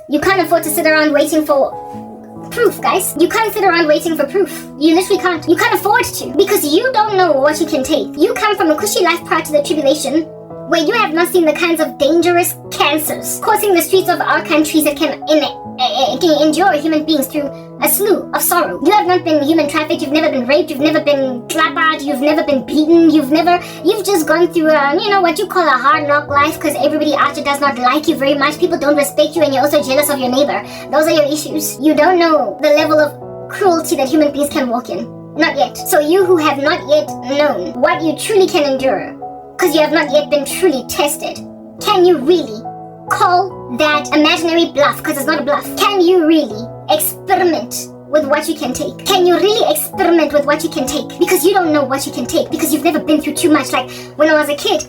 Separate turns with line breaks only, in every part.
You can't afford to sit around waiting for proof, guys. You can't sit around waiting for proof. You literally can't. You can't afford to, because you don't know what you can take. You come from a cushy life prior to the tribulation, where you have not seen the kinds of dangerous cancers coursing the streets of our countries that can endure human beings through a slew of sorrow. You have not been human trafficked, you've never been raped, you've never been clappered, you've never been beaten, you've just gone through what you call a hard knock life, because everybody out there does not like you very much. People don't respect you, and you're also jealous of your neighbor. Those are your issues. You don't know the level of cruelty that human beings can walk in. Not yet. So you who have not yet known what you truly can endure, because you have not yet been truly tested, can you really call that imaginary bluff? Because it's not a bluff. Can you really experiment with what you can take? Can you really experiment with what you can take? Because you don't know what you can take, because you've never been through too much. Like when I was a kid,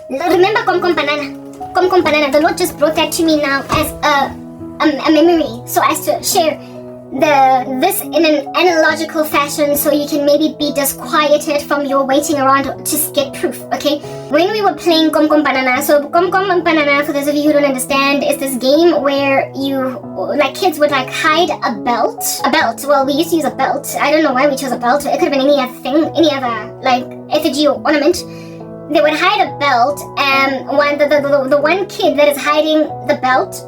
remember Kom Banana? The Lord just brought that to me now as a memory, so as to share this in an analogical fashion, so you can maybe be disquieted from your waiting around to get proof. Okay, when we were playing Kom Banana, so Kom Banana, for those of you who don't understand, is this game where kids would hide a belt. Well, we used to use a belt. I don't know why we chose a belt. It could have been any other thing, any other effigy or ornament. They would hide a belt, and the one kid that is hiding the belt,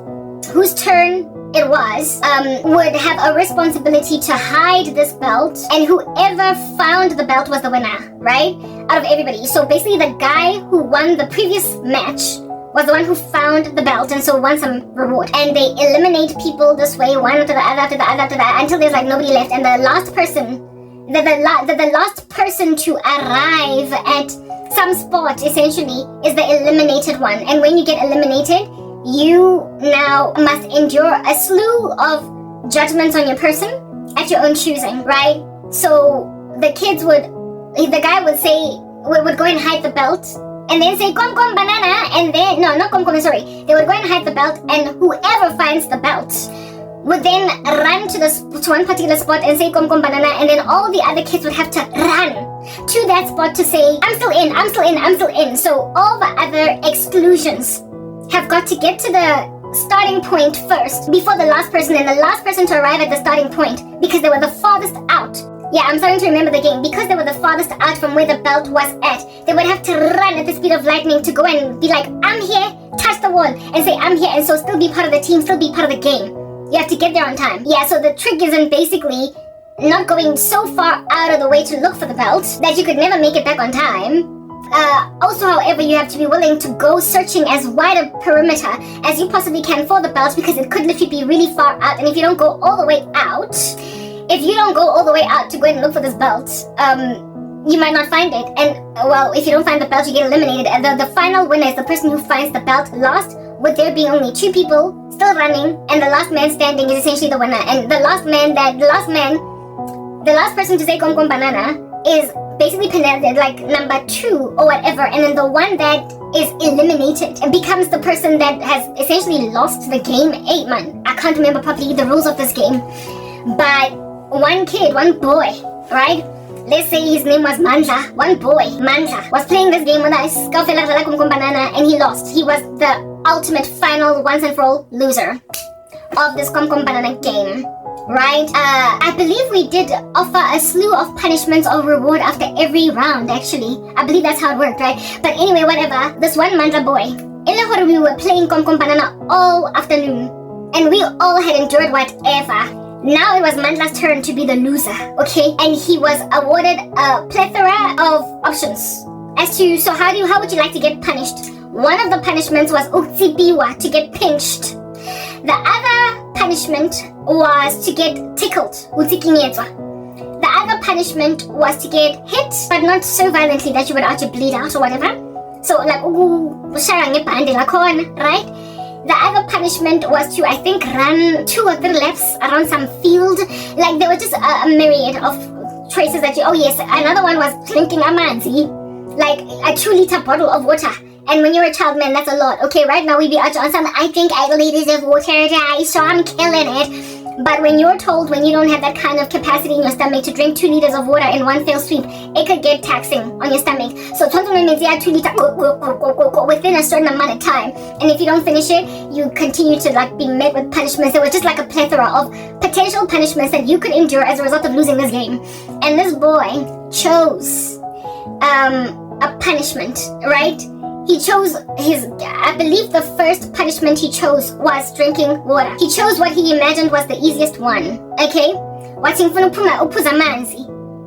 whose turn it was, would have a responsibility to hide this belt, and whoever found the belt was the winner, right? Out of everybody. So basically the guy who won the previous match was the one who found the belt, and so won some reward. And they eliminate people this way, one after the other, after the other, after that, until there's nobody left, and the last person, the last person to arrive at some spot essentially is the eliminated one. And when you get eliminated, you now must endure a slew of judgments on your person at your own choosing, right? So the guy would go and hide the belt, and then say Kom Banana, and then they would go and hide the belt, and whoever finds the belt would then run to one particular spot and say Kom Banana, and then all the other kids would have to run to that spot to say I'm still in, I'm still in, I'm still in. So all the other exclusions have got to get to the starting point first before the last person, and the last person to arrive at the starting point, because they were the farthest out. Yeah, I'm starting to remember the game. Because they were the farthest out from where the belt was at, they would have to run at the speed of lightning to go and be like, I'm here, touch the wall, and say I'm here, and so still be part of the team, still be part of the game. You have to get there on time. Yeah, so the trick is in basically not going so far out of the way to look for the belt that you could never make it back on time. Also, however, you have to be willing to go searching as wide a perimeter as you possibly can for the belt, because it could literally be really far out, and if you don't go all the way out, to go and look for this belt, you might not find it. And well, if you don't find the belt, you get eliminated, and the final winner is the person who finds the belt last, with there being only 2 people still running, and the last man standing is essentially the winner. And the last person to say Kom Banana is basically penalized, number 2 or whatever, and then the one that is eliminated and becomes the person that has essentially lost the game. Hey man, I can't remember properly the rules of this game, but one boy, right? Let's say his name was Mandla. One boy, Mandla, was playing this game with us, Kom Banana, and he lost. He was the ultimate final once and for all loser of this Kom Banana game. Right? I believe we did offer a slew of punishments or reward after every round, actually. I believe that's how it worked, right? But anyway, whatever. This one Mandla boy, we were playing Kom Banana all afternoon, and we all had endured whatever. Now it was Mandla's turn to be the loser, okay? And he was awarded a plethora of options as to, so how would you like to get punished? One of the punishments was utsipiwa, to get pinched. The other punishment was to get tickled, utikinyetswa. The other punishment was to get hit, but not so violently that you would actually bleed out or whatever. So right? The other punishment was to, I think, run 2 or 3 laps around some field. There were just a myriad of choices that you, oh yes, another one was drinking amanzi, a 2-liter bottle of water. And when you're a child, man, that's a lot. Okay, right now we be out on some, I drink 8 liters of water a day, so I'm killing it. But when you're told when you don't have that kind of capacity in your stomach to drink 2 liters of water in one fell sweep, it could get taxing on your stomach. So 2 liters within a certain amount of time. And if you don't finish it, you continue to like be met with punishments. There was just like a plethora of potential punishments that you could endure as a result of losing this game. And this boy chose a punishment, right? He chose I believe the first punishment he chose was drinking water. He chose what he imagined was the easiest one, okay?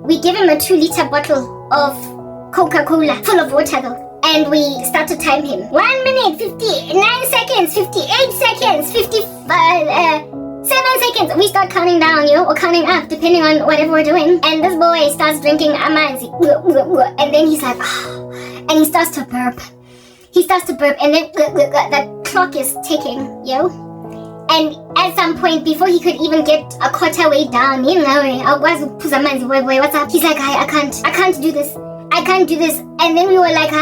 We give him a 2-liter bottle of Coca-Cola, full of water though. And we start to time him. 1 minute, 59 seconds, 58 seconds, 7 seconds. We start counting down, or counting up, depending on whatever we're doing. And this boy starts drinking amanzi. And then he's like, and he starts to burp. And then the clock is ticking, And at some point, before he could even get a quarter way down, what's up? He's like, I can't do this. And then we were like,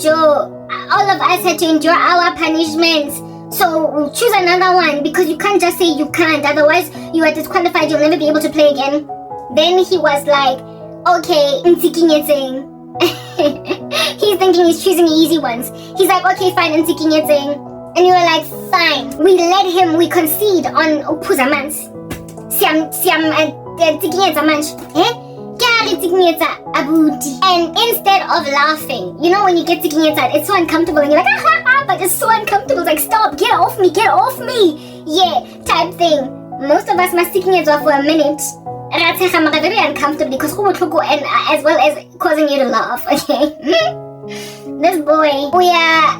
Joe, all of us had to endure our punishments. So choose another one, because you can't just say you can't. Otherwise, you are disqualified. You'll never be able to play again. Then he was like, okay, he's thinking he's choosing the easy ones. He's like, okay, fine, and you were like, fine. We concede on Upuzamans. And instead of laughing, when you get it's so uncomfortable and you're like, but it's so uncomfortable. It's like, stop, get off me. Yeah, type thing. Most of us must for a minute. Very uncomfortable because and as well as causing you to laugh, okay? This boy, we are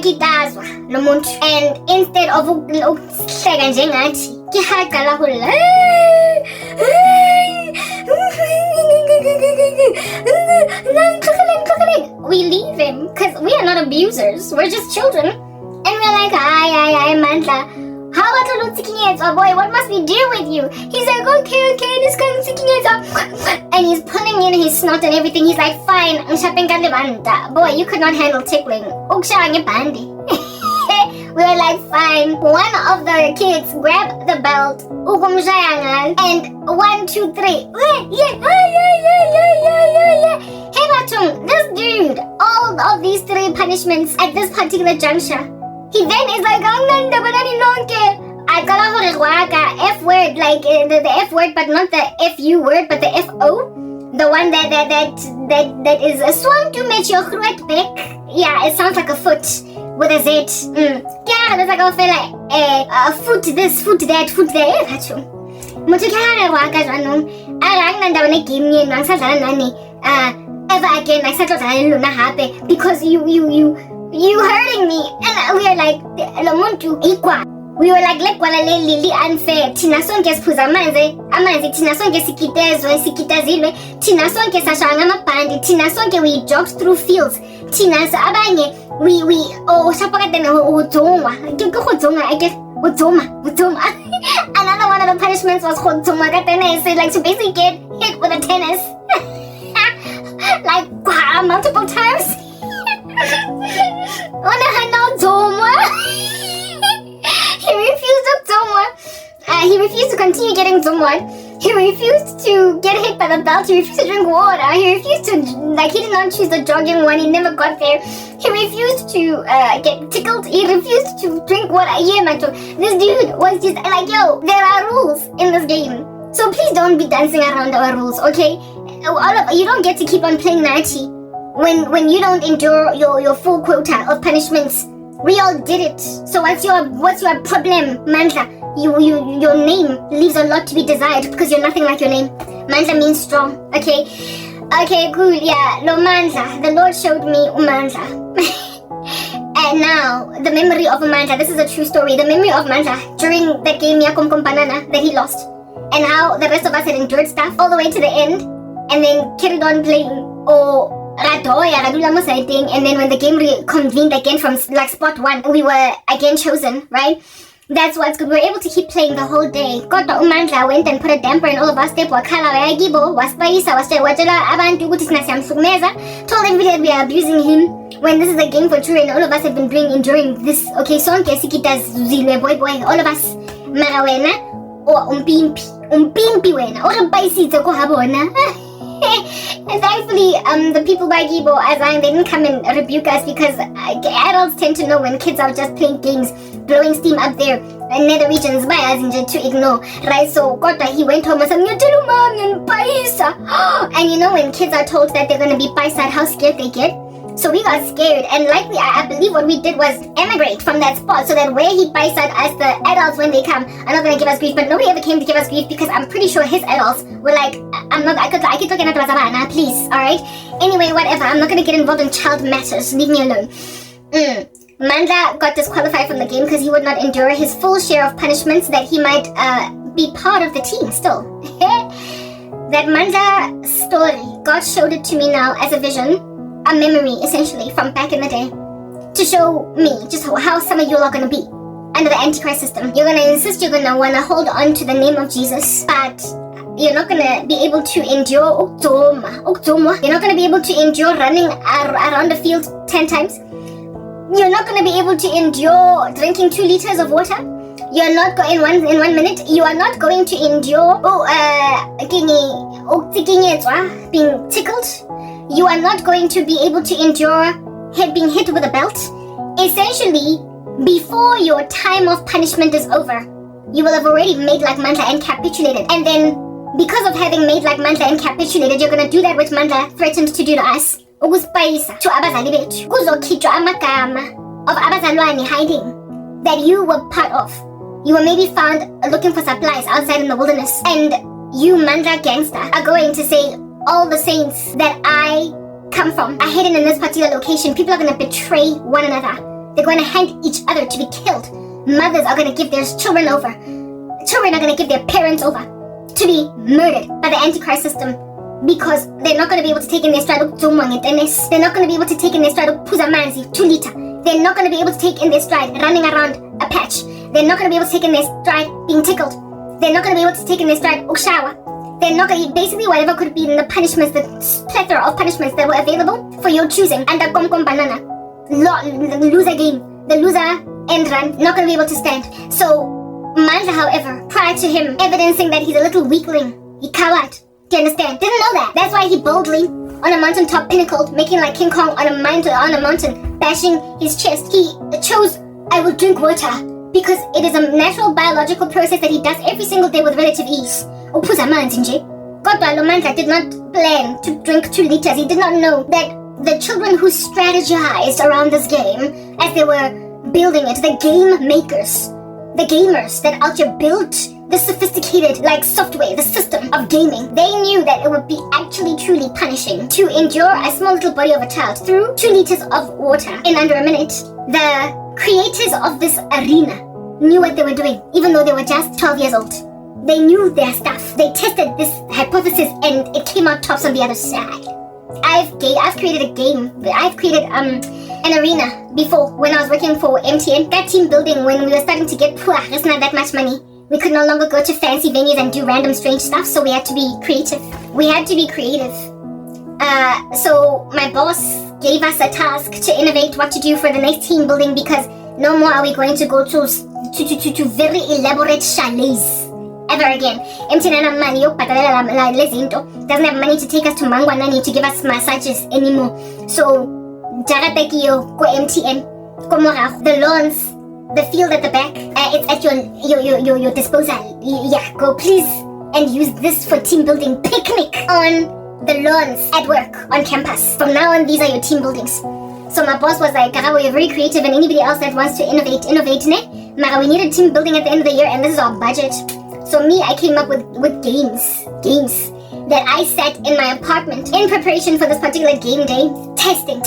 gitazwa nomuntu, and instead of ukuhleka njengathi kihaqala hula, we leave him because we are not abusers, we're just children, and we're like, hi Mandla, how about oh boy, what must we do with you? He's like, okay, this guy's and he's pulling in his snot and everything. He's like, fine, boy, you could not handle tickling. We were like, fine. One of the kids grabbed the belt, and 1, 2, 3. This dude, all of these 3 punishments at this particular juncture. He then is like, F word, like the F word, but not the FU word, but the FO. The one that is a swung to make your throat back. Yeah, it sounds like a foot with a Z. Yeah, there's like a foot this, foot that, foot there. Ever again, because you hurting me. And we are like, we were like lili unfair. Tina sonke siphuza amanzi, tina sonke sikitazilwe, tina sonke sashanga amabhandi, tina sonke we jogged through fields, tina abanye we shapakatene udzongwa, I guess udzoma. Another one of the punishments was udzoma katene, so like to basically get hit with a tennis. Like multiple times. He refused to continue getting zomwa. He refused to get hit by the belt. He refused to drink water. He refused to, he did not choose the jogging one. He never got there. He refused to get tickled. He refused to drink water. This dude was just like, yo, there are rules in this game. So please don't be dancing around our rules, okay? You don't get to keep on playing Nachi when you don't endure your full quota of punishments. We all did it. So what's your problem, Mandla? Your name leaves a lot to be desired because you're nothing like your name. Mandla means strong. Okay, cool. Yeah, lo Mandla. The Lord showed me Mandla. And now the memory of Mandla. This is a true story. The memory of Mandla during that game Yakom Banana that he lost, and how the rest of us had endured stuff all the way to the end, and then carried on playing. And then when the game reconvened again from spot 1, we were again chosen, right? That's what's good. We were able to keep playing the whole day. Kodwa uMandla went and put a damper in all of us. Told everybody that we are abusing him when this is a game for true and all of us have been enduring this. Okay, sonke sikitazile boy, all of us. Mara wena or umpimpi wena o re baisitse ko ha bona. And thankfully, the people by Gibo, they didn't come and rebuke us because adults tend to know when kids are just playing games, blowing steam up there in nether regions by us to ignore, right? So he went home and said, and you know when kids are told that they're going to be paisa, how scared they get. So we got scared, and likely I believe what we did was emigrate from that spot so that where he paisa us, the adults when they come are not going to give us grief. But nobody ever came to give us grief because I'm pretty sure his adults were like, I could look at Razabana, please, alright? Anyway, whatever, I'm not going to get involved in child matters, leave me alone. Mandla got disqualified from the game because he would not endure his full share of punishments that he might be part of the team still. That Mandla story, God showed it to me now as a vision, a memory essentially from back in the day, to show me just how some of you are going to be under the Antichrist system. You're going to insist you're going to want to hold on to the name of Jesus, but you're not going to be able to endure You're not going to be able to endure running around the field 10 times. You're not going to be able to endure drinking 2 liters of water. You're not going in 1 minute. You are not going to endure being tickled. You are not going to be able to endure being hit with a belt. Essentially, before your time of punishment is over, you will have already made like Mandla and capitulated. And then, because of having made like Mandla and capitulated, you're going to do that which Mandla threatened to do to us. To abazali bethu. Kuzokhitshwa amagama of abazalwane hiding that you were part of. You were maybe found looking for supplies outside in the wilderness. And you, Mandla gangster, are going to say, all the saints that I come from are hidden in this particular location. People are going to betray one another. They're going to hand each other to be killed. Mothers are going to give their children over. Children are going to give their parents over to be murdered by the Antichrist system because they're not going to be able to take in their stride. They're not going to be able to take in their stride 2 liter. They're not going to be able to take in their stride running around a patch. They're not going to be able to take in their stride being tickled. They're not going to be able to take in their stride shower. They're not going to, basically whatever could be in the punishments, the plethora of punishments that were available for your choosing. And the Kom Banana, the loser game, the loser end run, not going to be able to stand. So, Mandla, however, prior to him evidencing that he's a little weakling, he coward, do you understand? Didn't know that. That's why he boldly, on a mountaintop pinnacle, making like King Kong on a mountain, bashing his chest, he chose, I will drink water, because it is a natural biological process that he does every single day with relative ease. Uphuza amanzi nje. Kodwa lo Mandla did not plan to drink 2 liters. He did not know that the children who strategized around this game as they were building it, the game makers, the gamers that out here built the sophisticated software, the system of gaming, they knew that it would be actually truly punishing to endure a small little body of a child through 2 liters of water in under a minute. The creators of this arena knew what they were doing, even though they were just 12 years old. They knew their stuff. They tested this hypothesis and it came out tops on the other side. I've created a game. I've created an arena before when I was working for MTN. That team building, when we were starting to get poor, there's not that much money. We could no longer go to fancy venues and do random strange stuff, so we had to be creative. So my boss gave us a task to innovate what to do for the next team building, because no more are we going to go to very elaborate chalets ever again. MTN doesn't have money to take us to Hlongwane to give us massages anymore. So MTN, the lawns, the field at the back, it's at your disposal. Yeah, go please and use this for team building picnic on the lawns at work on campus. From now on, these are your team buildings. So my boss was like, Karabo, you're very creative, and anybody else that wants to innovate, ne? Mara, we need a team building at the end of the year, and this is our budget. So me, I came up with games that I sat in my apartment in preparation for this particular game day, testing,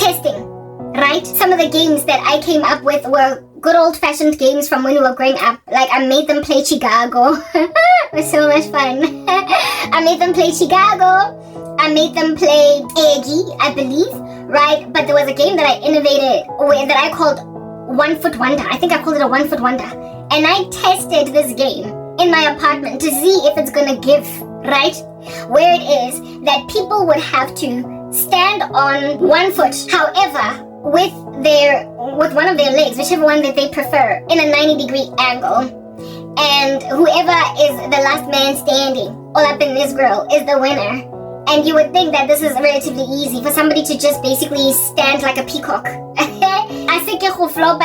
right? Some of the games that I came up with were good old-fashioned games from when we were growing up. Like, I made them play Chicago. It was so much fun. I made them play Chicago. I made them play Eggy, I believe, right? But there was a game that I innovated that I called 1 Foot Wonder. I think I called it a 1 Foot Wonder. And I tested this game in my apartment to see if it's gonna give, right? Where it is that people would have to stand on 1 foot, however, with one of their legs, whichever one that they prefer, in a 90-degree angle. and whoever is the last man standing all up in this grill is the winner. And you would think that this is relatively easy for somebody to just basically stand like a peacock. I think you flop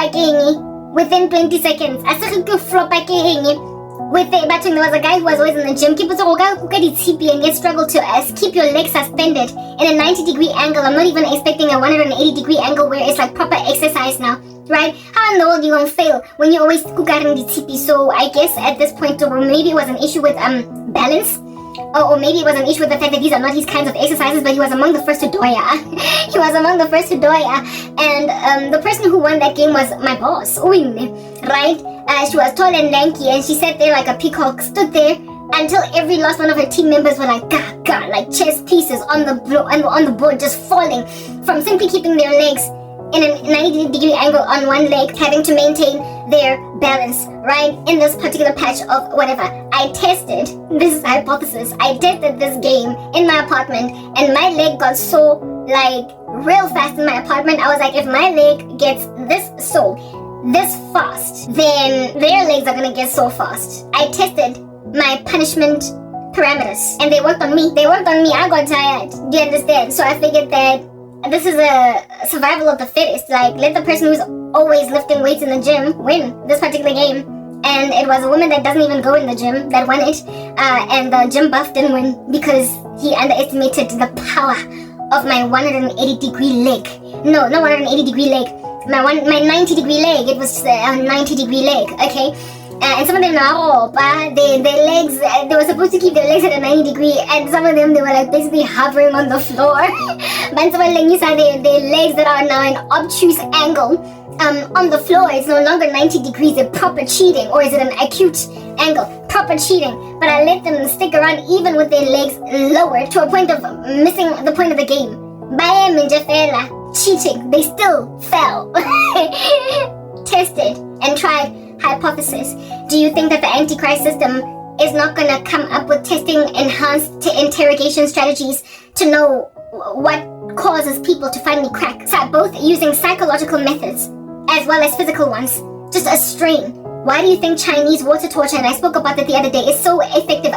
within 20 seconds. I think you flop with it, but there was a guy who was always in the gym. Keep it and yet struggle to keep your legs suspended in a 90-degree angle. I'm not even expecting a 180-degree angle where it's like proper exercise now, right? How in the world you gonna fail when you always kukaring the tipi? So I guess at this point, or maybe it was an issue with balance. Or maybe it was an issue with the fact that these are not his kinds of exercises, but he was among the first to doya. He was among the first to doya. And the person who won that game was my boss, right? She was tall and lanky, and she sat there like a peacock, stood there until every last one of her team members were like, gah, like chess pieces on the board, just falling from simply keeping their legs in a 90-degree angle on one leg, having to maintain their balance, right? In this particular patch of whatever. I tested this hypothesis. I tested this game in my apartment, and my leg got so, like, real fast in my apartment. I was like, if my leg gets this fast, then their legs are gonna get so fast. I tested my punishment parameters, and they worked on me. I got tired. Do you understand? So I figured that this is a survival of the fittest. Like, let the person who's always lifting weights in the gym win this particular game. And it was a woman that doesn't even go in the gym that won it. And the gym buff didn't win because he underestimated the power of my 180-degree leg. No, not 180-degree leg. My 90-degree leg. It was a 90-degree leg, okay? And some of them now, their legs, they were supposed to keep their legs at a 90-degree, and some of them, they were like basically hovering on the floor. But some of them, you saw their legs that are now an obtuse angle on the floor. It's no longer 90 degrees, they're proper cheating, or is it an acute angle? Proper cheating. But I let them stick around even with their legs lowered to a point of missing the point of the game. By cheating, they still fell. Tested and tried. Hypothesis. Do you think that the Antichrist system is not going to come up with testing enhanced interrogation strategies to know what causes people to finally crack? So both using psychological methods as well as physical ones. Just a strain. Why do you think Chinese water torture, and I spoke about that the other day, is so effective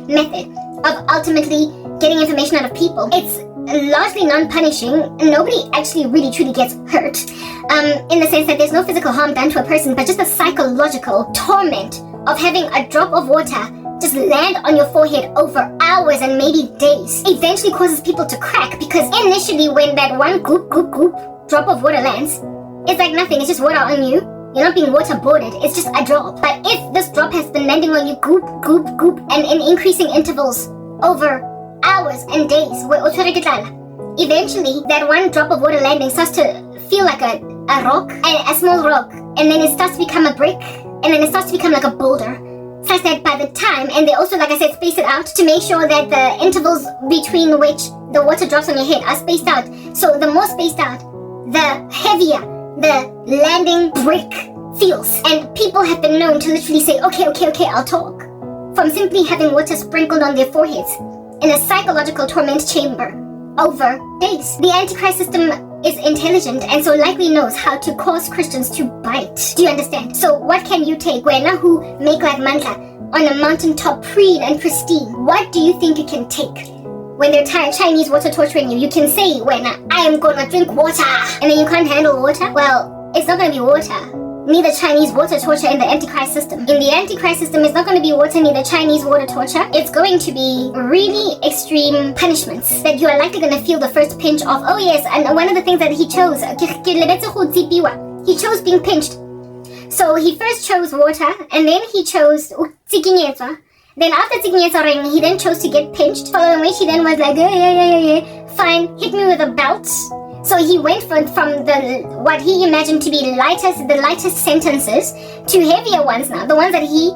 method of ultimately getting information out of people? It's largely non-punishing. Nobody actually really truly gets hurt in the sense that there's no physical harm done to a person, but just the psychological torment of having a drop of water just land on your forehead over hours and maybe days eventually causes people to crack, because initially when that one goop drop of water lands, it's like nothing, it's just water on you. You're not being waterboarded, it's just a drop. But if this drop has been landing on you goop, and in increasing intervals over hours and days, eventually that one drop of water landing starts to feel like a rock, and a small rock, and then it starts to become a brick, and then it starts to become like a boulder, such that by the time, and they also, like I said, space it out to make sure that the intervals between which the water drops on your head are spaced out. So the more spaced out, the heavier the landing brick feels. And people have been known to literally say, okay, I'll talk, from simply having water sprinkled on their foreheads in a psychological torment chamber over days. The Antichrist system is intelligent and so likely knows how to cause Christians to bite. Do you understand? So what can you take? Wena who make like mantla on a mountaintop preen and pristine. What do you think you can take when they're Chinese water torturing you? You can say, Wena, I am gonna drink water, and then you can't handle water? Well, it's not gonna be water. Neither Chinese water torture in the Antichrist system. In the Antichrist system, it's not going to be water, neither Chinese water torture. It's going to be really extreme punishments that you are likely going to feel the first pinch of. Oh yes, and one of the things that he chose, he chose being pinched. So he first chose water, and then he chose tsikinyetswa. Then after tsikinyetswa, he then chose to get pinched, following which he then was like, fine, hit me with a belt. So he went from the what he imagined to be the lightest sentences to heavier ones now, the ones that he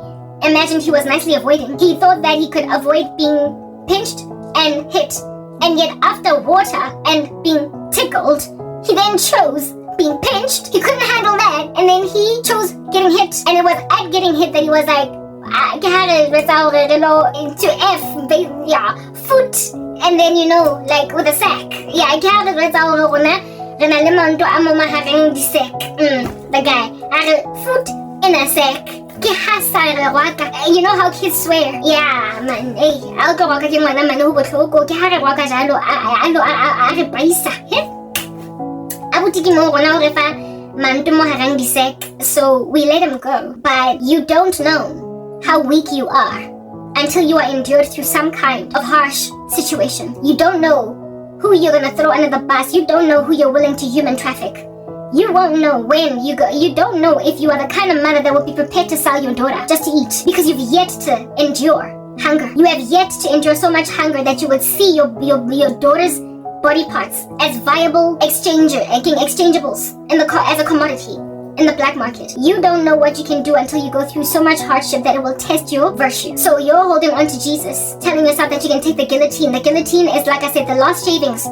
imagined he was nicely avoiding. He thought that he could avoid being pinched and hit, and yet after water and being tickled, he then chose being pinched. He couldn't handle that, and then he chose getting hit, and it was at getting hit that he was like, I had to resolve it, foot. And then, like with a sack. Yeah, I can't resolve the guy. I had foot in a sack. You know how kids swear? Yeah, man. Hey, I'll go walk again when I'm a botlhoko. Ke ha re walk jalo a re baisa. Abutiki mo gona o re fa manto mo harang disek. So we let him go. But you don't know how weak you are until you are endured through some kind of harsh situation. You don't know who you're gonna throw under the bus. You don't know who you're willing to human traffic. You won't know when you go. You don't know if you are the kind of mother that will be prepared to sell your daughter just to eat, because you've yet to endure hunger. You have yet to endure so much hunger that you would see your daughter's body parts as viable exchangeables as a commodity in the black market. You don't know what you can do until you go through so much hardship that it will test your virtue. So you're holding on to Jesus, telling yourself that you can take the guillotine. The guillotine is, like I said, the last shavings.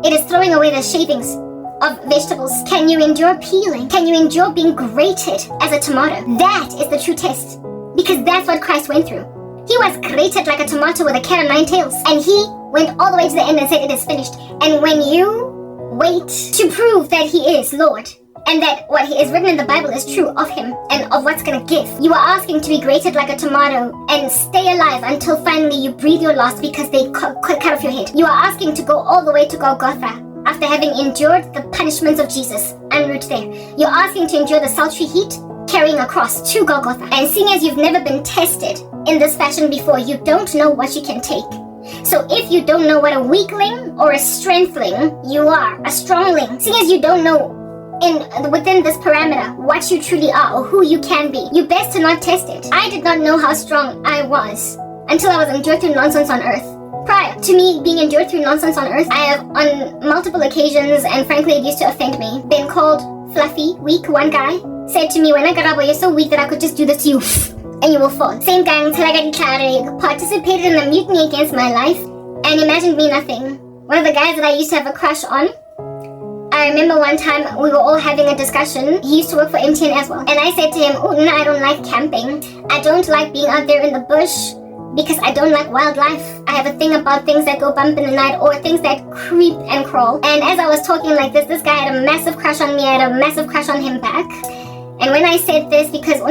It is throwing away the shavings of vegetables. Can you endure peeling? Can you endure being grated as a tomato? That is the true test, because that's what Christ went through. He was grated like a tomato with a cat o' nine tails, and he went all the way to the end and said it is finished. And when you wait to prove that he is Lord, and that what is written in the Bible is true of him and of what's gonna give, you are asking to be grated like a tomato and stay alive until finally you breathe your last because they cut off your head. You are asking to go all the way to Golgotha after having endured the punishments of Jesus en route there. You're asking to endure the sultry heat, carrying a cross to Golgotha. And seeing as you've never been tested in this fashion before, you don't know what you can take. So if you don't know what a weakling or a strengthling you are, a strongling, seeing as you don't know within this parameter what you truly are or who you can be, you best to not test it. I did not know how strong I was until I was endured through nonsense on earth. Prior to me being endured through nonsense on earth, I have on multiple occasions, and frankly it used to offend me, been called fluffy, weak. One guy said to me, when I Karabo, you're so weak that I could just do this to you and you will fall. Same guy until I got declared, participated in a mutiny against my life and imagined me nothing. One of the guys that I used to have a crush on, I remember one time we were all having a discussion. He used to work for MTN as well. And I said to him, oh no, I don't like camping. I don't like being out there in the bush because I don't like wildlife. I have a thing about things that go bump in the night or things that creep and crawl. And as I was talking like this guy had a massive crush on me. I had a massive crush on him back. And when I said this, because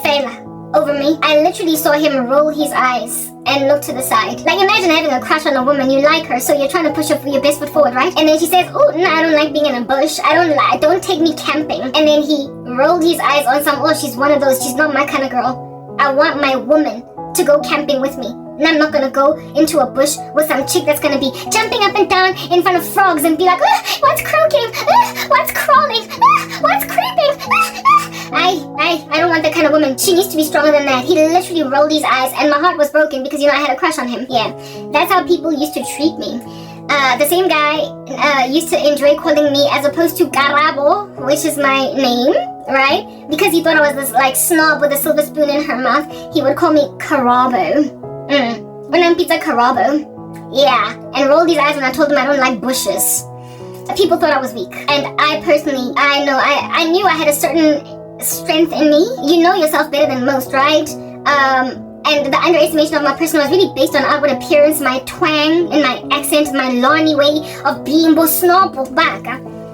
fela over me, I literally saw him roll his eyes and look to the side. Like, imagine having a crush on a woman, you like her, so you're trying to push your best foot forward, right? And then she says, oh, no, I don't like being in a bush. Don't take me camping. And then he rolled his eyes on she's one of those, she's not my kind of girl. I want my woman to go camping with me. And I'm not gonna go into a bush with some chick that's gonna be jumping up and down in front of frogs and be like, what's croaking? What's crawling? What's creeping? I don't want that kind of woman. She needs to be stronger than that. He literally rolled his eyes and my heart was broken because, I had a crush on him. Yeah, that's how people used to treat me. The same guy used to enjoy calling me, as opposed to Karabo, which is my name, right? Because he thought I was this snob with a silver spoon in her mouth, he would call me Karabo. When I'm pizza Karabo. Yeah, and rolled his eyes when I told him I don't like bushes. People thought I was weak. And I knew I had a certain strength in me. You know yourself better than most, right? And the underestimation of my person was really based on outward appearance, my twang and my accent, my Lani way of being snob back.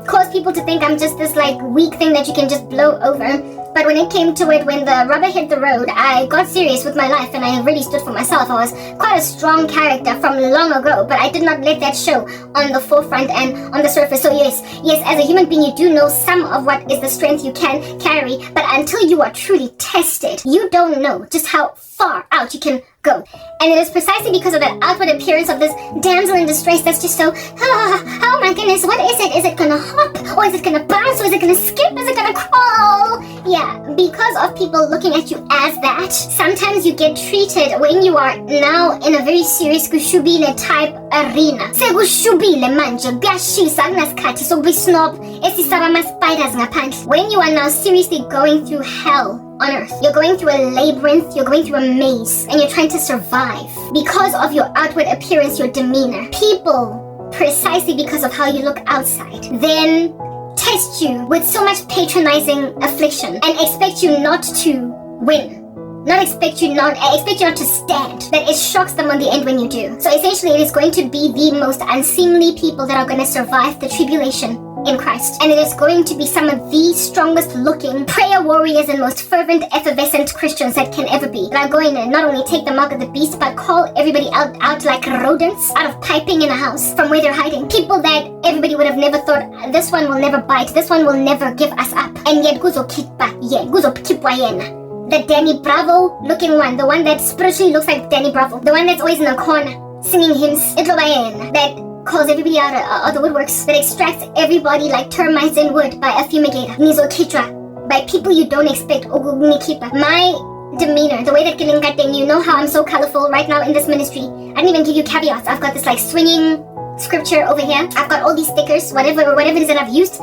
Caused people to think I'm just this weak thing that you can just blow over. But when it came to it, when the rubber hit the road, I got serious with my life and I really stood for myself. I was quite a strong character from long ago, but I did not let that show on the forefront and on the surface. So yes, as a human being, you do know some of what is the strength you can carry, but until you are truly tested, you don't know just how far out you can go. And it is precisely because of that outward appearance of this damsel in distress that's just so, oh my goodness, what is it? Is it gonna hop? Or is it gonna bounce? Or is it gonna skip? Is it gonna crawl? Yeah, because of people looking at you as that, sometimes you get treated when you are now in a very serious kushubile type arena. Sekushubile manje, kuyashisa kunasikhathi sokuba isnob esisaba ama-spiders ngaphandle. When you are now seriously going through hell on earth, you're going through a labyrinth, you're going through a maze, and you're trying to survive because of your outward appearance, your demeanor. People, precisely because of how you look outside, then test you with so much patronizing affliction and expect you not to win. Expect you not to stand. That it shocks them on the end when you do. So essentially it is going to be the most unseemly people that are going to survive the tribulation in Christ. And it is going to be some of the strongest looking prayer warriors and most fervent, effervescent Christians that can ever be. That are going to not only take the mark of the beast, but call everybody out like rodents out of piping in a house from where they're hiding. People that everybody would have never thought, this one will never bite, this one will never give us up. And yet guzo kipwa yena. The Danny Bravo looking one, the one that spiritually looks like Danny Bravo, the one that's always in the corner singing hymns, that calls everybody out of the woodworks, that extracts everybody like termites in wood by a fumigator, by people you don't expect. My demeanor, the way that Kilingate, you know how I'm so colorful right now in this ministry. I didn't even give you caveats. I've got this like swinging scripture over here. I've got all these stickers, whatever it is that I've used.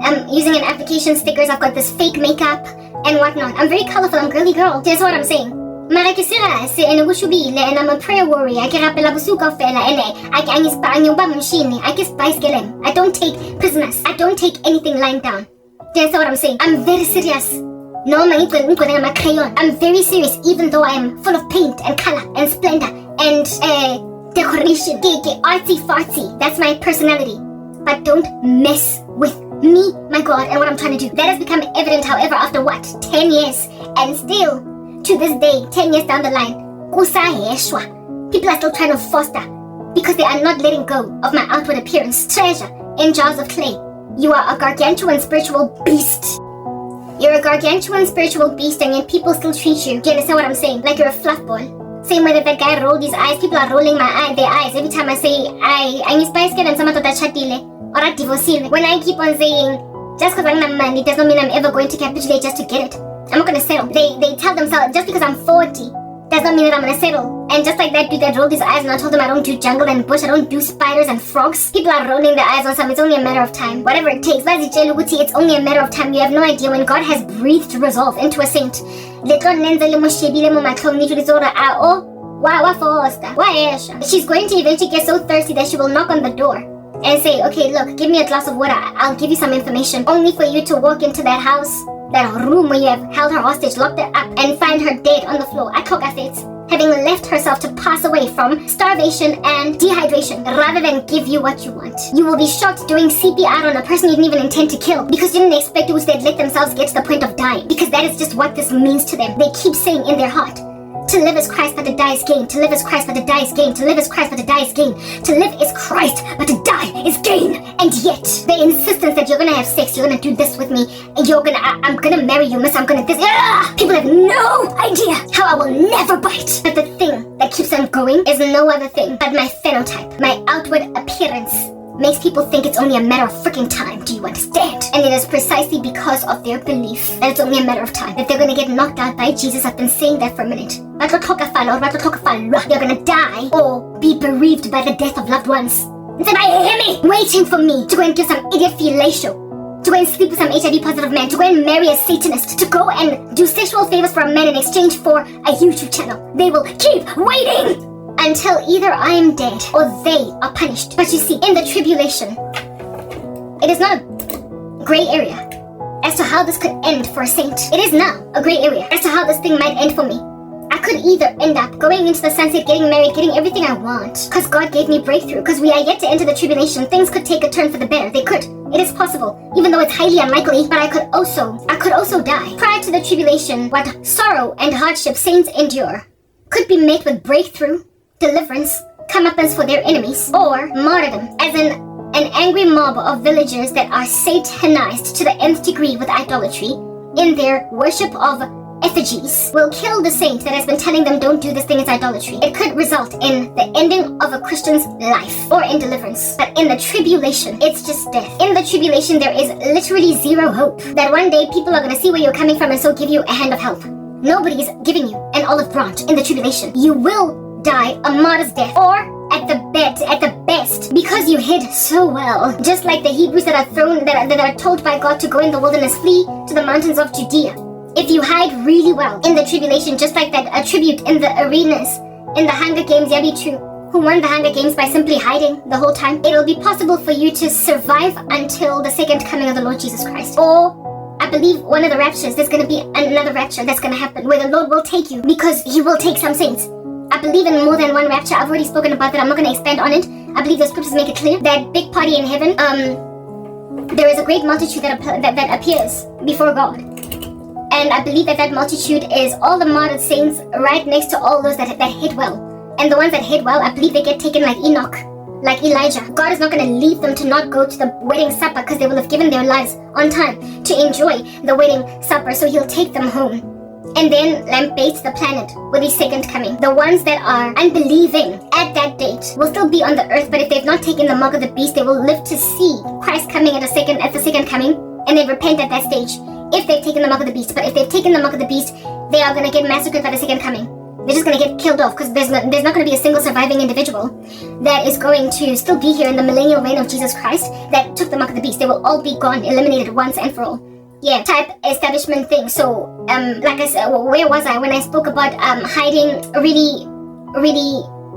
I'm using an application stickers. I've got this fake makeup and whatnot. I'm very colorful. I'm girly girl. That's what I'm saying. Mara ke sira se ene gushubile and I'm a prayer warrior. I ke rapela busuka fela ene I ke spice kelem. I don't take prisoners. I don't take anything lying down. That's what I'm saying. I'm very serious. No, I'm crayon. I'm very serious, even though I am full of paint and color and splendor and decoration. Artsy fartsy. That's my personality. But don't mess with me, my God, and what I'm trying to do. That has become evident, however, after what? 10 years. And still, to this day, 10 years down the line, people are still trying to foster because they are not letting go of my outward appearance. Treasure in jars of clay. You are a gargantuan spiritual beast. You're a gargantuan spiritual beast, and yet people still treat you. Do you understand what I'm saying? Like you're a fluff ball. Same way that guy rolled his eyes. People are rolling their eyes every time I say I need spice and some to chatile or a divorce. When I keep on saying just because I'm not money does not mean I'm ever going to capitulate just to get it. I'm not gonna settle. They tell themselves just because I'm 40 does not mean that I'm gonna settle. And just like that dude that rolled his eyes and I told him I don't do jungle and bush, I don't do spiders and frogs. People are rolling their eyes on something. It's only a matter of time. Whatever it takes. It's only a matter of time. You have no idea when God has breathed resolve into a saint. She's going to eventually get so thirsty that she will knock on the door and say, okay, look, give me a glass of water. I'll give you some information. Only for you to walk into that house, that room where you have held her hostage, locked her up, and find her dead on the floor. Having left herself to pass away from starvation and dehydration rather than give you what you want. You will be shocked doing CPR on a person you didn't even intend to kill because you didn't expect it was they'd let themselves get to the point of dying, because that is just what this means to them. They keep saying in their heart, to live is Christ, but to die is gain. To live is Christ, but to die is gain. To live is Christ, but to die is gain. To live is Christ, but to die is gain. And yet, the insistence that you're gonna have sex, you're gonna do this with me, and I'm gonna marry you, miss, I'm gonna this. People have no idea how I will never bite. But the thing that keeps them going is no other thing but my phenotype, my outward appearance. Makes people think it's only a matter of freaking time. Do you understand? And it is precisely because of their belief that it's only a matter of time, that they're gonna get knocked out by Jesus. I've been saying that for a minute. You're gonna die or be bereaved by the death of loved ones. Instead, hear me, waiting for me to go and do some idiot fellatio, to go and sleep with some HIV positive man, to go and marry a Satanist, to go and do sexual favors for a man in exchange for a YouTube channel. They will keep waiting until either I am dead or they are punished. But you see, in the tribulation, it is not a gray area as to how this could end for a saint. It is now a gray area as to how this thing might end for me. I could either end up going into the sunset, getting married, getting everything I want, because God gave me breakthrough, because we are yet to enter the tribulation. Things could take a turn for the better. They could. It is possible, even though it's highly unlikely. But I could also die. Prior to the tribulation, what sorrow and hardship saints endure could be met with breakthrough, deliverance, comeuppance for their enemies, or martyrdom, as in an angry mob of villagers that are satanized to the nth degree with idolatry in their worship of effigies will kill the saint that has been telling them don't do this thing, it's idolatry. It could result in the ending of a Christian's life or in deliverance. But in the tribulation, it's just death. In the tribulation, there is literally zero hope that one day people are going to see where you're coming from and so give you a hand of help. Nobody's giving you an olive branch in the tribulation. You will die a martyr's death, or at the best, because you hid so well. Just like the Hebrews that are told by God to go in the wilderness, flee to the mountains of Judea. If you hide really well in the tribulation, just like that attribute in the arenas, in the Hunger Games, Yabichu, who won the Hunger Games by simply hiding the whole time, it'll be possible for you to survive until the second coming of the Lord Jesus Christ. Or I believe one of the raptures, there's going to be another rapture that's going to happen where the Lord will take you, because he will take some saints. I believe in more than one rapture. I've already spoken about that. I'm not going to expand on it. I believe the scriptures make it clear that big party in heaven, there is a great multitude that appears before God. And I believe that multitude is all the martyred saints right next to all those that hid well. And the ones that hid well, I believe they get taken like Enoch, like Elijah. God is not going to leave them to not go to the wedding supper because they will have given their lives on time to enjoy the wedding supper. So he'll take them home and then lambast the planet with his second coming. The ones that are unbelieving at that date will still be on the earth, but if they've not taken the mark of the beast, they will live to see Christ coming at the second coming, and they repent at that stage if they've taken the mark of the beast. But if they've taken the mark of the beast, they are going to get massacred by the second coming. They're just going to get killed off because there's not going to be a single surviving individual that is going to still be here in the millennial reign of Jesus Christ that took the mark of the beast. They will all be gone, eliminated once and for all. Yeah, type establishment thing. So, like I said, where was I when I spoke about hiding really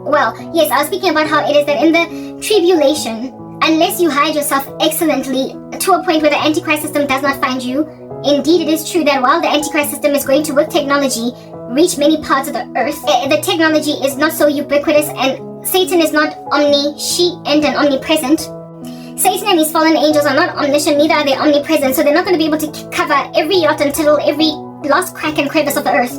well? Yes, I was speaking about how it is that in the tribulation, unless you hide yourself excellently to a point where the Antichrist system does not find you, indeed it is true that while the Antichrist system is going to, with technology, reach many parts of the earth, the technology is not so ubiquitous and Satan is not omniscient and omnipresent. Satan and his fallen angels are not omniscient, neither are they omnipresent, so they're not going to be able to cover every jot and tittle, every lost crack and crevice of the earth.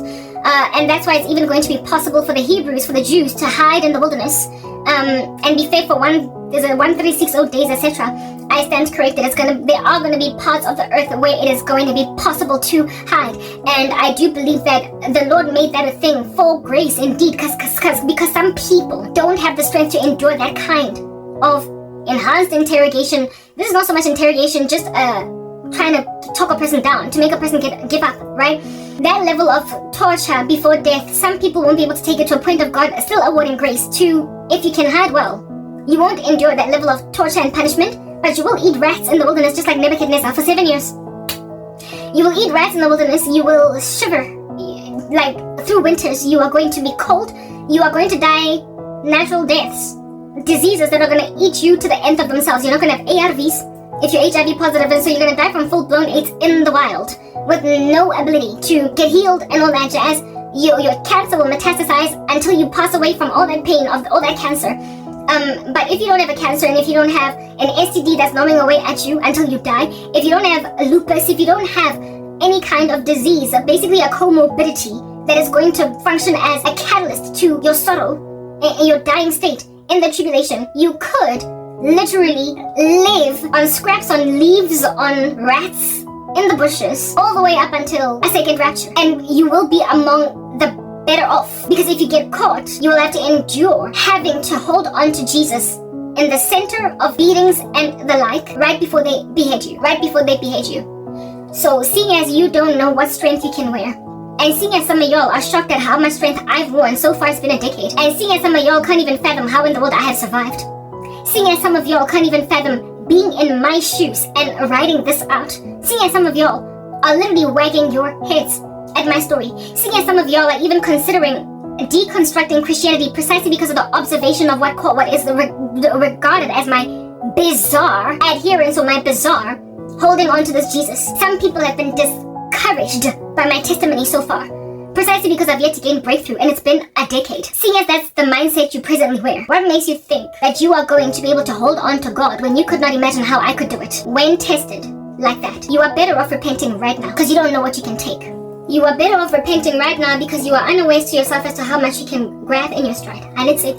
And that's why it's even going to be possible for the Hebrews, for the Jews, to hide in the wilderness and be fed for 1360 days, etc. I stand corrected. There are going to be parts of the earth where it is going to be possible to hide, and I do believe that the Lord made that a thing for grace indeed, because some people don't have the strength to endure that kind of enhanced interrogation. This is not so much interrogation, just trying to talk a person down, to make a person give up, right? That level of torture before death, some people won't be able to take it to a point of God still awarding grace to, if you can hide well. You won't endure that level of torture and punishment, but you will eat rats in the wilderness just like Nebuchadnezzar for 7 years. You will eat rats in the wilderness, you will shiver, like through winters, you are going to be cold, you are going to die natural deaths. Diseases that are going to eat you to the end of themselves. You're not going to have ARVs if you're HIV positive, and so you're going to die from full-blown AIDS in the wild with no ability to get healed and all that jazz. Your cancer will metastasize until you pass away from all that pain of all that cancer. But if you don't have a cancer, and if you don't have an STD that's gnawing away at you until you die, if you don't have lupus, if you don't have any kind of disease, basically a comorbidity that is going to function as a catalyst to your sorrow in your dying state, in the tribulation, you could literally live on scraps, on leaves, on rats in the bushes, all the way up until a second rapture. And you will be among the better off, because if you get caught, you will have to endure having to hold on to Jesus in the center of beatings and the like, right before they behead you. So seeing as you don't know what strength you can wear, and seeing as some of y'all are shocked at how much strength I've worn, so far it's been a decade, and seeing as some of y'all can't even fathom how in the world I have survived, seeing as some of y'all can't even fathom being in my shoes and writing this out, seeing as some of y'all are literally wagging your heads at my story, seeing as some of y'all are even considering deconstructing Christianity precisely because of the observation of what is regarded as my bizarre adherence, or my bizarre holding on to this Jesus. Some people have been discouraged by my testimony so far, precisely because I've yet to gain breakthrough, and it's been a decade. Seeing as that's the mindset you presently wear, what makes you think that you are going to be able to hold on to God when you could not imagine how I could do it? When tested like that, you are better off repenting right now, because you don't know what you can take. You are better off repenting right now because you are unaware to yourself as to how much you can grab in your stride. Guys, you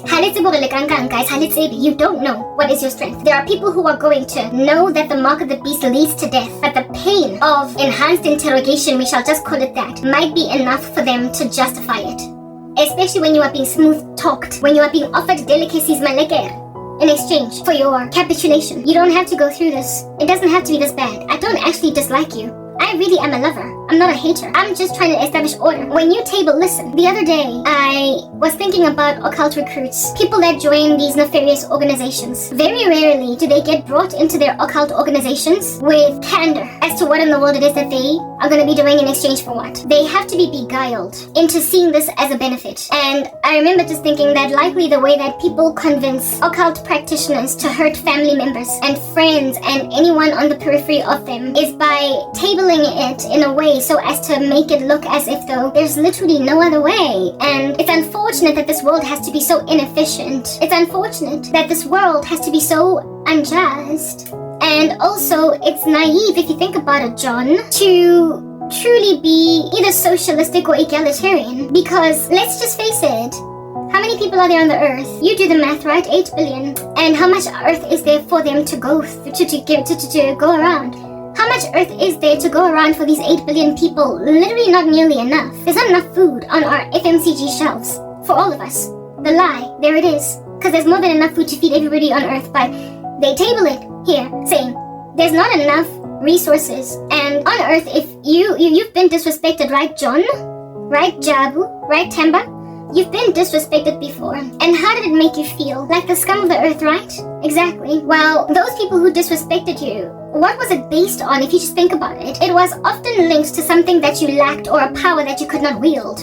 don't know what is your strength. There are people who are going to know that the mark of the beast leads to death, but the pain of enhanced interrogation, we shall just call it that, might be enough for them to justify it. Especially when you are being smooth-talked, when you are being offered delicacies malekere in exchange for your capitulation. You don't have to go through this. It doesn't have to be this bad. I don't actually dislike you. I really am a lover. I'm not a hater. I'm just trying to establish order. When you table listen, the other day I was thinking about occult recruits, people that join these nefarious organizations. Very rarely do they get brought into their occult organizations with candor as to what in the world it is that they are going to be doing in exchange for what. They have to be beguiled into seeing this as a benefit. And I remember just thinking that likely the way that people convince occult practitioners to hurt family members and friends and anyone on the periphery of them is by tabling it in a way so as to make it look as if though there's literally no other way. And it's unfortunate that this world has to be so inefficient. It's unfortunate that this world has to be so unjust. And also, it's naive, if you think about it, John, to truly be either socialistic or egalitarian. Because, let's just face it, how many people are there on the earth? You do the math, right? 8 billion. And how much earth is there for them to go to go around? How much earth is there to go around for these 8 billion people? Literally not nearly enough. There's not enough food on our FMCG shelves for all of us. The lie, there it is. Because there's more than enough food to feed everybody on earth, but they table it here, saying there's not enough resources. And on earth, if you've been disrespected, right, John? Right, Jabu? Right, Temba? You've been disrespected before. And how did it make you feel? Like the scum of the earth, right? Exactly. Well, those people who disrespected you, what was it based on if you just think about it? It was often linked to something that you lacked or a power that you could not wield.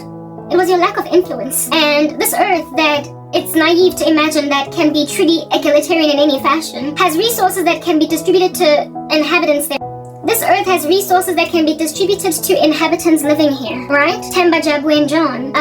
It was your lack of influence. And this earth that it's naive to imagine that can be truly egalitarian in any fashion has resources that can be distributed to inhabitants there. This earth has resources that can be distributed to inhabitants living here, right? Temba, Jabu, and John.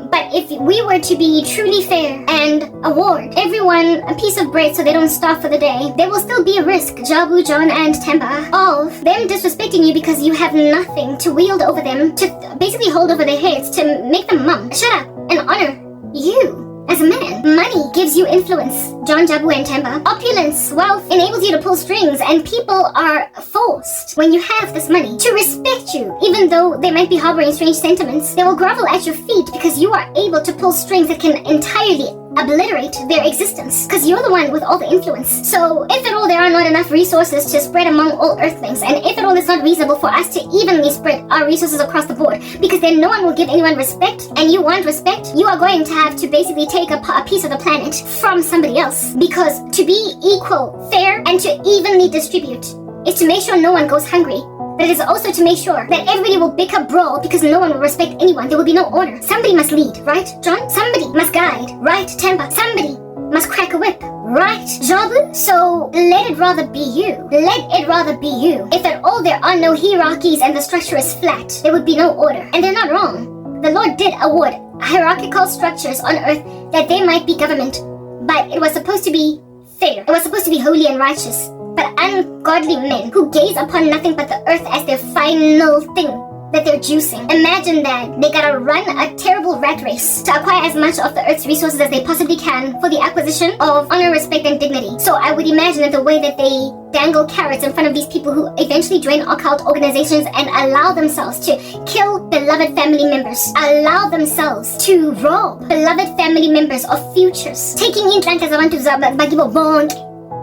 But if we were to be truly fair and award everyone a piece of bread so they don't starve for the day, there will still be a risk, Jabu, John, and Temba, of them disrespecting you because you have nothing to wield over them, to basically hold over their heads, to make them mum. Shut up and honor you. As a man, money gives you influence, John, Jabu, and Temba. Opulence, wealth, enables you to pull strings, and people are forced, when you have this money, to respect you. Even though they might be harboring strange sentiments, they will grovel at your feet because you are able to pull strings that can entirely obliterate their existence, because you're the one with all the influence. So, if at all there are not enough resources to spread among all earthlings, and if at all it's not reasonable for us to evenly spread our resources across the board, because then no one will give anyone respect, and you want respect, you are going to have to basically take a piece of the planet from somebody else. Because to be equal, fair, and to evenly distribute is to make sure no one goes hungry. But it is also to make sure that everybody will bicker brawl because no one will respect anyone. There will be no order. Somebody must lead, right, John? Somebody must guide, right, Temba? Somebody must crack a whip, right, Jabu? So let it rather be you. Let it rather be you. If at all there are no hierarchies and the structure is flat, there would be no order. And they're not wrong. The Lord did award hierarchical structures on earth that they might be government, but it was supposed to be fair. It was supposed to be holy and righteous. But ungodly men who gaze upon nothing but the earth as their final thing that they're juicing. Imagine that they gotta run a terrible rat race to acquire as much of the earth's resources as they possibly can for the acquisition of honor, respect, and dignity. So I would imagine that the way that they dangle carrots in front of these people who eventually join occult organizations and allow themselves to kill beloved family members, allow themselves to rob beloved family members of futures, taking in plantas abantu bond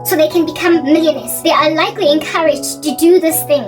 so they can become millionaires. They are likely encouraged to do this thing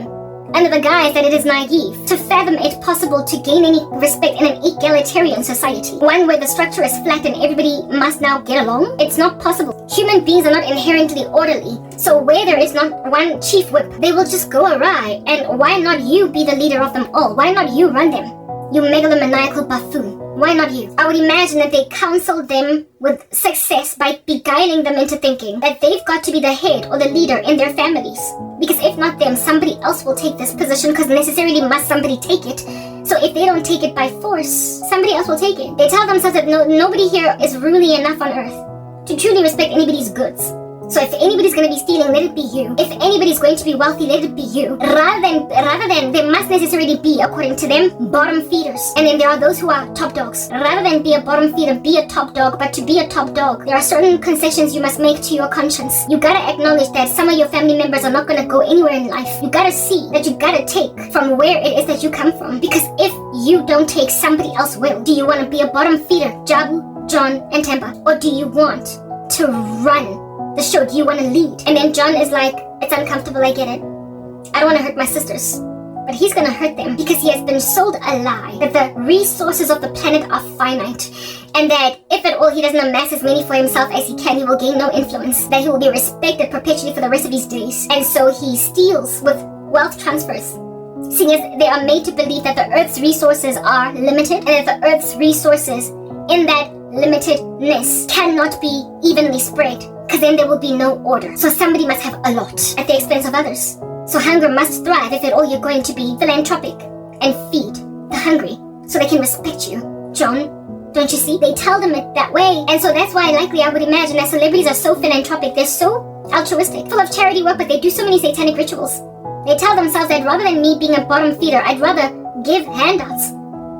under the guise that it is naive, to fathom it possible to gain any respect in an egalitarian society. One where the structure is flat and everybody must now get along. It's not possible. Human beings are not inherently orderly. So where there is not one chief whip, they will just go awry. And why not you be the leader of them all? Why not you run them? You megalomaniacal buffoon. Why not you? I would imagine that they counseled them with success by beguiling them into thinking that they've got to be the head or the leader in their families. Because if not them, somebody else will take this position, because necessarily must somebody take it. So if they don't take it by force, somebody else will take it. They tell themselves that nobody here is ruling enough on earth to truly respect anybody's goods. So if anybody's going to be stealing, let it be you. If anybody's going to be wealthy, let it be you. Rather than there must necessarily be, according to them, bottom feeders. And then there are those who are top dogs. Rather than be a bottom feeder, be a top dog. But to be a top dog, there are certain concessions you must make to your conscience. You gotta acknowledge that some of your family members are not gonna go anywhere in life. You gotta see that you gotta take from where it is that you come from. Because if you don't take, somebody else will. Do you want to be a bottom feeder, Jabu, John, and Temba? Or do you want to run the show? Do you want to lead? And then John is like, it's uncomfortable, I get it. I don't want to hurt my sisters. But he's going to hurt them because he has been sold a lie that the resources of the planet are finite. And that if at all he doesn't amass as many for himself as he can, he will gain no influence. That he will be respected perpetually for the rest of his days. And so he steals with wealth transfers, seeing as they are made to believe that the Earth's resources are limited, and that the Earth's resources in that limitedness cannot be evenly spread, because then there will be no order. So somebody must have a lot at the expense of others. So hunger must thrive if at all you're going to be philanthropic and feed the hungry so they can respect you. John, don't you see? They tell them it that way. And so that's why likely I would imagine that celebrities are so philanthropic. They're so altruistic, full of charity work, but they do so many satanic rituals. They tell themselves that rather than me being a bottom feeder, I'd rather give handouts.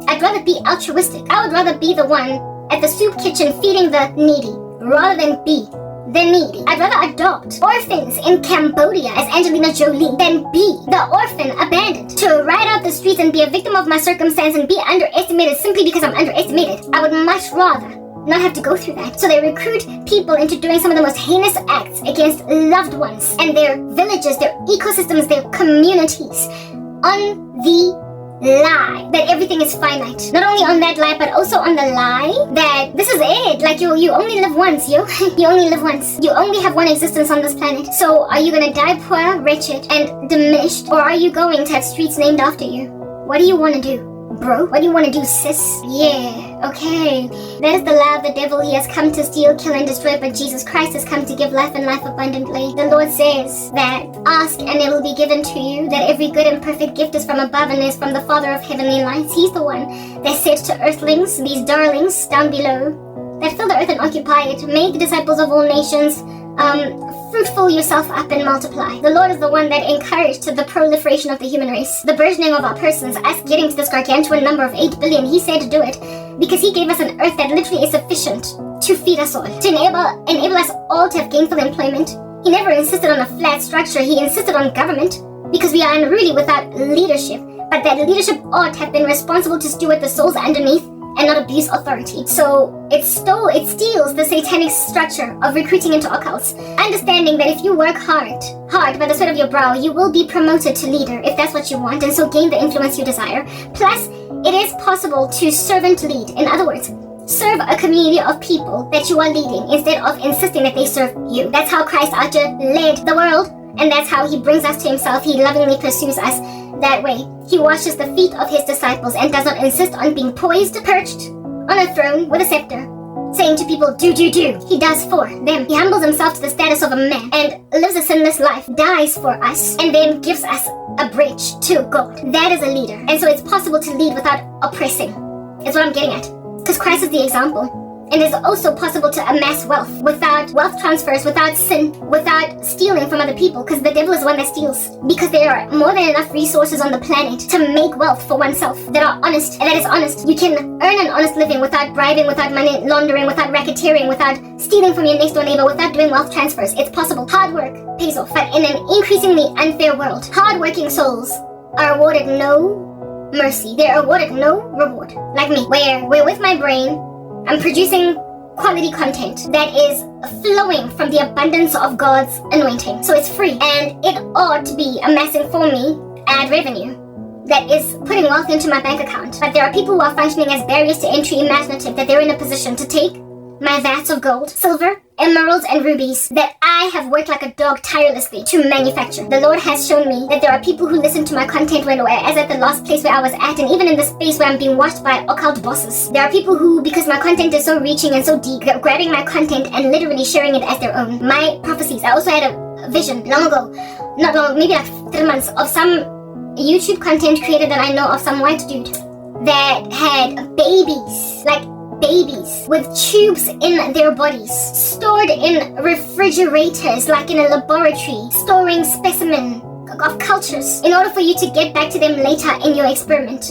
I'd rather be altruistic. I would rather be the one at the soup kitchen feeding the needy, rather than be the needy. I'd rather adopt orphans in Cambodia as Angelina Jolie than be the orphan abandoned. To ride out the streets and be a victim of my circumstance and be underestimated simply because I'm underestimated. I would much rather not have to go through that. So they recruit people into doing some of the most heinous acts against loved ones and their villages, their ecosystems, their communities, on the lie that everything is finite. Not only on that lie, but also on the lie that this is it. Like you only live once, yo. You only live once. You only have one existence on this planet. So are you gonna die poor, wretched, and diminished, or are you going to have streets named after you? What do you want to do, bro? What do you want to do, sis? Yeah, okay. That is the lie of the devil. He has come to steal, kill, and destroy, but Jesus Christ has come to give life and life abundantly. The Lord says that ask and it will be given to you, that every good and perfect gift is from above and is from the Father of heavenly lights. He's the one that said to earthlings, these darlings down below, that fill the earth and occupy it, make the disciples of all nations, fruitful yourself up and multiply. The Lord is the one that encouraged the proliferation of the human race, the burgeoning of our persons, us getting to this gargantuan number of 8 billion. He said to do it because he gave us an earth that literally is sufficient to feed us all, to enable us all to have gainful employment. He never insisted on a flat structure. He insisted on government because we are unruly without leadership, but that leadership ought to have been responsible to steward the souls underneath and not abuse authority. So it steals the satanic structure of recruiting into occults, understanding that if you work hard by the sweat of your brow, you will be promoted to leader if that's what you want, and so gain the influence you desire. Plus, it is possible to servant lead. In other words, serve a community of people that you are leading instead of insisting that they serve you. That's how Christ led the world, and that's how he brings us to himself. He lovingly pursues us that way. He washes the feet of his disciples and does not insist on being poised, perched on a throne with a scepter, saying to people, do. He does for them. He humbles himself to the status of a man and lives a sinless life, dies for us, and then gives us a bridge to God. That is a leader. And so it's possible to lead without oppressing. That's what I'm getting at. Because Christ is the example. And it's also possible to amass wealth without wealth transfers, without sin, without stealing from other people, because the devil is the one that steals. Because there are more than enough resources on the planet to make wealth for oneself that are honest, and that is honest. You can earn an honest living without bribing, without money laundering, without racketeering, without stealing from your next door neighbor, without doing wealth transfers. It's possible. Hard work pays off. But in an increasingly unfair world, hard-working souls are awarded no mercy. They're awarded no reward. Like me, where with my brain, I'm producing quality content that is flowing from the abundance of God's anointing. So it's free, and it ought to be amassing for me ad revenue that is putting wealth into my bank account. But there are people who are functioning as barriers to entry, imaginative that they're in a position to take my vats of gold, silver, emeralds, and rubies that I have worked like a dog tirelessly to manufacture. The Lord has shown me that there are people who listen to my content as at the last place where I was at, and even in the space where I'm being watched by occult bosses. There are people who, because my content is so reaching and so deep, they're grabbing my content and literally sharing it as their own. My prophecies. I also had a vision long ago, not long, maybe like 3 months, of some YouTube content creator that I know of, some white dude that had babies with tubes in their bodies, stored in refrigerators like in a laboratory, storing specimen of cultures in order for you to get back to them later in your experiment.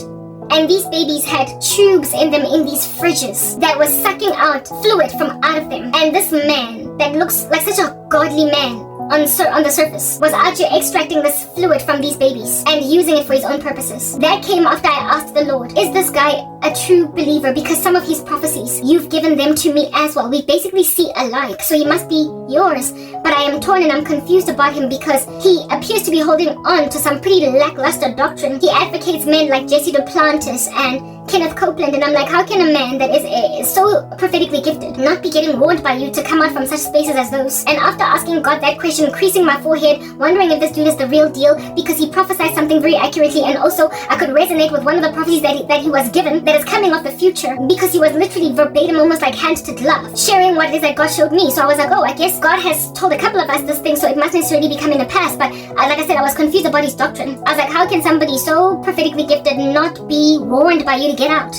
And these babies had tubes in them in these fridges that was sucking out fluid from out of them. And this man that looks like such a godly man on the surface was out here extracting this fluid from these babies and using it for his own purposes. That came after I asked the Lord, is this guy a true believer? Because some of his prophecies, you've given them to me as well. We basically see alike, so he must be yours. But I am torn and I'm confused about him because he appears to be holding on to some pretty lackluster doctrine. He advocates men like Jesse Duplantis and Kenneth Copeland, and I'm like, how can a man that is so prophetically gifted not be getting warned by you to come out from such spaces as those? And after asking God that question, creasing my forehead, wondering if this dude is the real deal, because he prophesied something very accurately, and also I could resonate with one of the prophecies that he was given that is coming of the future, because he was literally verbatim, almost like hand to glove, sharing what it is that God showed me. So I was like, oh, I guess God has told a couple of us this thing, so it must necessarily be coming to pass. But like I said, I was confused about his doctrine. I was like, how can somebody so prophetically gifted not be warned by you to get out?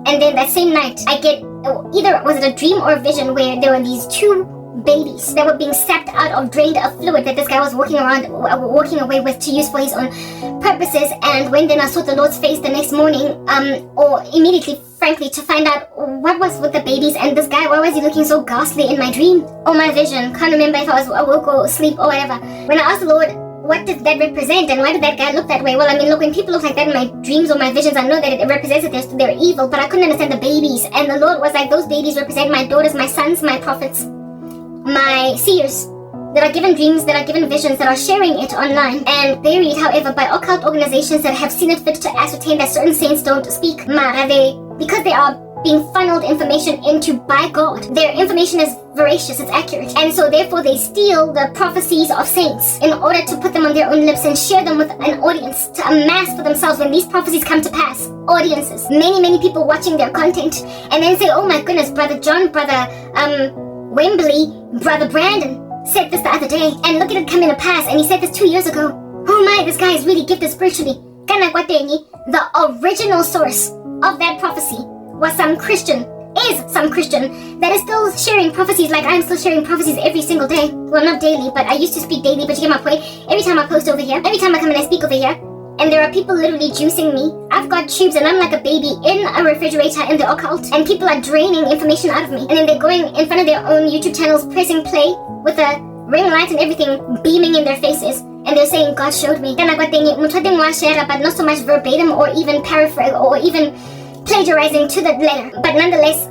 And then that same night, I get, either was it a dream or a vision, where there were these two babies that were being sapped out of drained fluid that this guy was walking away with to use for his own purposes. And when then I saw the Lord's face the next morning, or immediately, frankly, to find out what was with the babies and this guy, why was he looking so ghastly in my dream or my vision? Can't remember if I was awoke or asleep or whatever. When I asked the Lord, what did that represent and why did that guy look that way? Well, I mean, look, when people look like that in my dreams or my visions, I know that it represents that they're evil, but I couldn't understand the babies. And the Lord was like, those babies represent my daughters, my sons, my prophets, my seers that are given dreams, that are given visions, that are sharing it online and buried, however, by occult organizations that have seen it fit to ascertain that certain saints don't speak. Because they are being funneled information into by God. Their information is veracious, it's accurate. And so therefore they steal the prophecies of saints in order to put them on their own lips and share them with an audience to amass for themselves when these prophecies come to pass. Audiences, many people watching their content and then say, oh my goodness, Brother John, Brother Wembley, Brother Brandon said this the other day and look at it coming to pass and he said this 2 years ago. Oh my, this guy is really gifted spiritually. The original source of that prophecy was some Christian that is still sharing prophecies like I'm still sharing prophecies every single day. Well, not daily, but I used to speak daily, but you get my point. Every time I post over here, every time I come and I speak over here, and there are people literally juicing me. I've got tubes and I'm like a baby in a refrigerator in the occult, and people are draining information out of me. And then they're going in front of their own YouTube channels, pressing play with a ring light and everything beaming in their faces. And they're saying, God showed me. But not so much verbatim or even paraphrase or even plagiarizing to the letter, but nonetheless,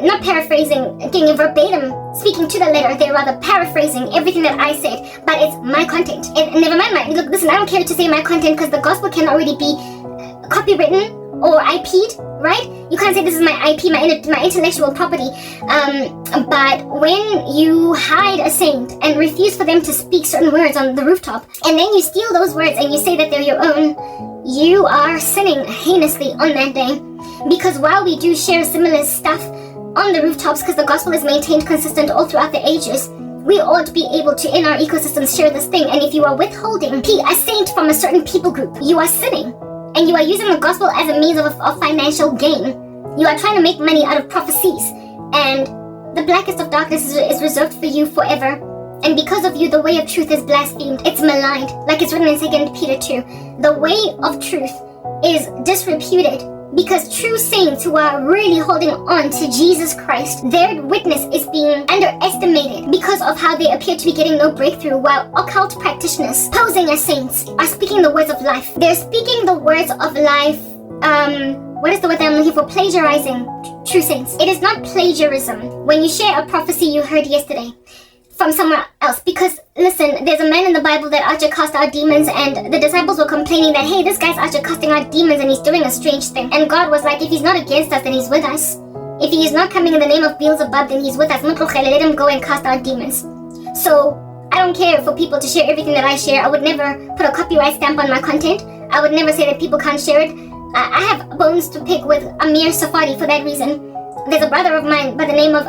not paraphrasing, getting verbatim, speaking to the letter. They're rather paraphrasing everything that I said, but it's my content. And never mind, look, listen, I don't care to say my content because the gospel can already be copywritten or IP'd, right? You can't say this is my IP, my intellectual property. But when you hide a saint and refuse for them to speak certain words on the rooftop, and then you steal those words and you say that they're your own, you are sinning heinously on that day. Because while we do share similar stuff on the rooftops, because the gospel is maintained consistent all throughout the ages, we ought to be able to, in our ecosystems, share this thing. And if you are withholding a saint from a certain people group, you are sinning. And you are using the gospel as a means of financial gain. You are trying to make money out of prophecies. And the blackest of darkness is reserved for you forever. And because of you, the way of truth is blasphemed. It's maligned. Like it's written in 2 Peter 2. The way of truth is disreputed because true saints who are really holding on to Jesus Christ, their witness is being underestimated because of how they appear to be getting no breakthrough, while occult practitioners posing as saints are speaking the words of life. They're speaking the words of life. What is the word that I'm looking for? Plagiarizing true saints. It is not plagiarism when you share a prophecy you heard yesterday from somewhere else. Because listen, there's a man in the Bible that Archer cast out demons, and the disciples were complaining that, hey, this guy's Archer casting out demons and he's doing a strange thing. And God was like, if he's not against us, then he's with us. If he is not coming in the name of Beelzebub, then he's with us. Let him go and cast out demons. So I don't care for people to share everything that I share. I would never put a copyright stamp on my content. I would never say that people can't share it. I have bones to pick with Amir Safadi for that reason. There's a brother of mine by the name of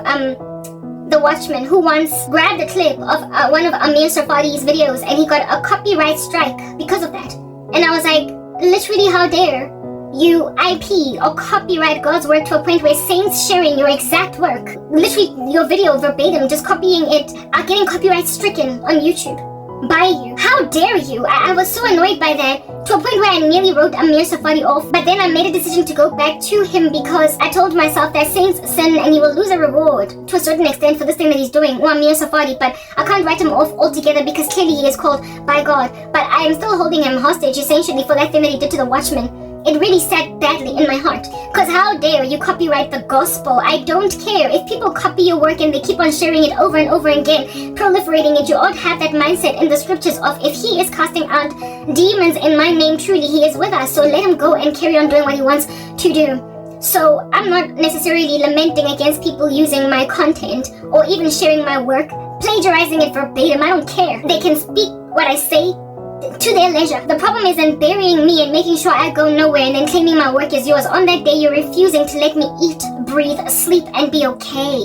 The Watchman who once grabbed a clip of one of Amir Safadi's videos and he got a copyright strike because of that. And I was like, literally, how dare you IP or copyright God's work to a point where saints sharing your exact work, literally your video verbatim, just copying it, are getting copyright stricken on YouTube by you. How dare you? I was so annoyed by that, to a point where I nearly wrote Amir Safadi off. But then I made a decision to go back to him because I told myself that saints sin and he will lose a reward to a certain extent for this thing that he's doing, or Amir Safadi. But I can't write him off altogether because clearly he is called by God. But I am still holding him hostage essentially for that thing that he did to the Watchman. It really sat badly in my heart. Because how dare you copyright the gospel? I don't care. If people copy your work and they keep on sharing it over and over again, proliferating it, you ought to have that mindset in the scriptures of, if he is casting out demons in my name, truly he is with us. So let him go and carry on doing what he wants to do. So I'm not necessarily lamenting against people using my content or even sharing my work, plagiarizing it verbatim. I don't care. They can speak what I say to their leisure. The problem is in burying me and making sure I go nowhere and then claiming my work is yours. On that day, you're refusing to let me eat, breathe, sleep, and be okay.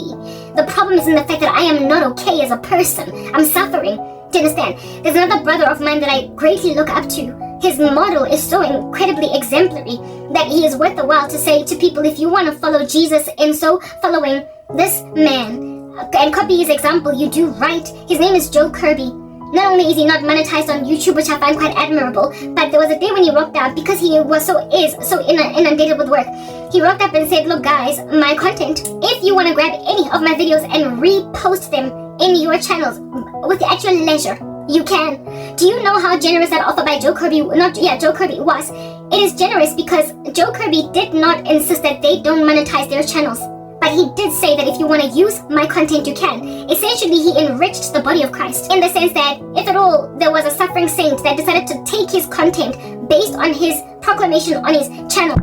The problem is in the fact that I am not okay as a person. I'm suffering. Do you understand? There's another brother of mine that I greatly look up to. His model is so incredibly exemplary that he is worth the while to say to people, if you want to follow Jesus in so following this man, and copy his example, you do right. His name is Joe Kirby. Not only is he not monetized on YouTube, which I find quite admirable, but there was a day when he rocked up, because he was so inundated with work. He rocked up and said, look guys, my content, if you want to grab any of my videos and repost them in your channels at your leisure, you can. Do you know how generous that offer by Joe Kirby was? It is generous because Joe Kirby did not insist that they don't monetize their channels. But he did say that if you want to use my content, you can. Essentially, he enriched the body of Christ in the sense that if at all there was a suffering saint that decided to take his content based on his proclamation on his channel,